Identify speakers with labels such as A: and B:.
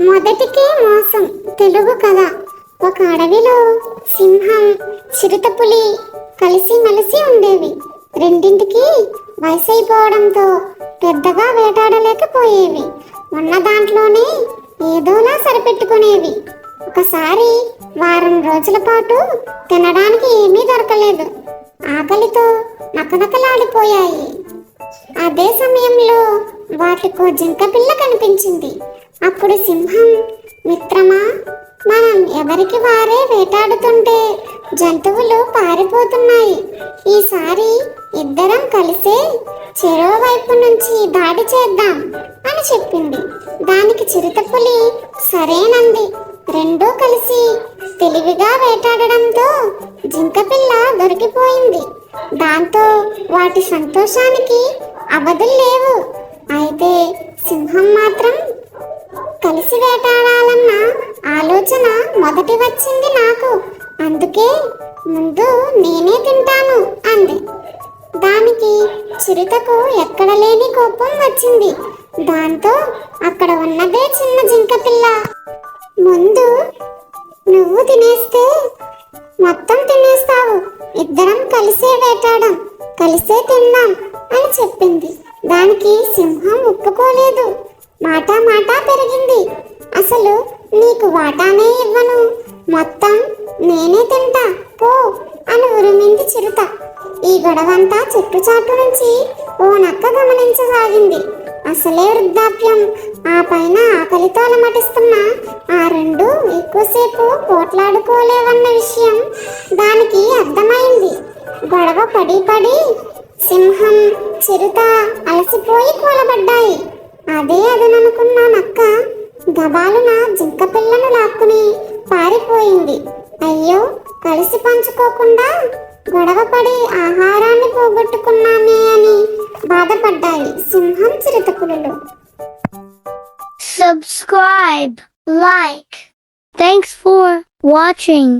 A: మొదటికే మోసం తెలుగు కథ. ఒక అడవిలో సింహం, చిరుతపులి కలిసిమెలిసి ఉండేవి. రెండింటికి వయసైపోవడంతో పెద్దగా వేటాడలేకపోయేవి. ఉన్న దాంట్లోనే ఏదోలా సరిపెట్టుకునేవి. ఒకసారి వారం రోజుల పాటు తినడానికి ఏమీ దొరకలేదు. ఆకలితో నకనకలాడిపోయాయి. అదే సమయంలో వాటికో జింక పిల్ల కనిపించింది. అప్పుడు సింహం, మిత్రమా, మనం ఎవరికి వారే వేటాడుతుంటే జంతువులు పారిపోతున్నాయి. ఈసారి ఇద్దరం కలిసే చెరో వైపు నుంచి దాడి చేద్దాం అని చెప్పింది. దానికి చిరుతపులి సరేనంది. రెండూ కలిసి తెలివిగా వేటాడడంతో జింకపిల్ల దొరికిపోయింది. దాంతో వాటి సంతోషానికి అవధులు లేవు. అయితే సింహం మాత్రం కలిసి వేటాడాలన్న ఆలోచన మొదటి వచ్చింది నాకు. అందుకే ముందు నేనే తింటాను అంది. దానికి చిరుతకు ఎక్కడ లేని కోపం వచ్చింది. దాంతో అక్కడ ఉన్నదే చిన్న జింక పిల్ల, ముందు నువ్వు తినేస్తే మొత్తం తినేస్తావు, ఇద్దరం కలిసే వేటాడాం, కలిసే తిందాం అని చెప్పింది. దానికి సింహం ఒప్పుకోలేదు. మాటా పెరిగింది. అసలు నీకు వాటానే ఇవ్వను, మొత్తం నేనే తింటా పో అని ఉరిమింది చిరుత. ఈ గొడవంతా చెట్టు చాటు నుంచి ఓ నక్క గమనించసాగింది. అసలే వృద్ధాప్యం, ఆ పైన ఆకలితో అలమటిస్తున్న ఆ రెండు ఎక్కువసేపు పోట్లాడుకోలేవన్న విషయం దానికి అర్థమైంది. గొడవ పడి సింహం, చిరుత అలసిపోయి కూలబడ్డాయి. అదే అదననుకున్న నక్క గబాలున జింక పిల్లను లాక్కుని పారిపోయింది. అయ్యో, కలిసి పంచుకోకుండా గొడవపడి ఆహారాన్ని పోగొట్టుకున్నామే అని బాధపడ్డాయి సింహం, చిరుతపులులు.
B: Subscribe, like. Thanks for watching.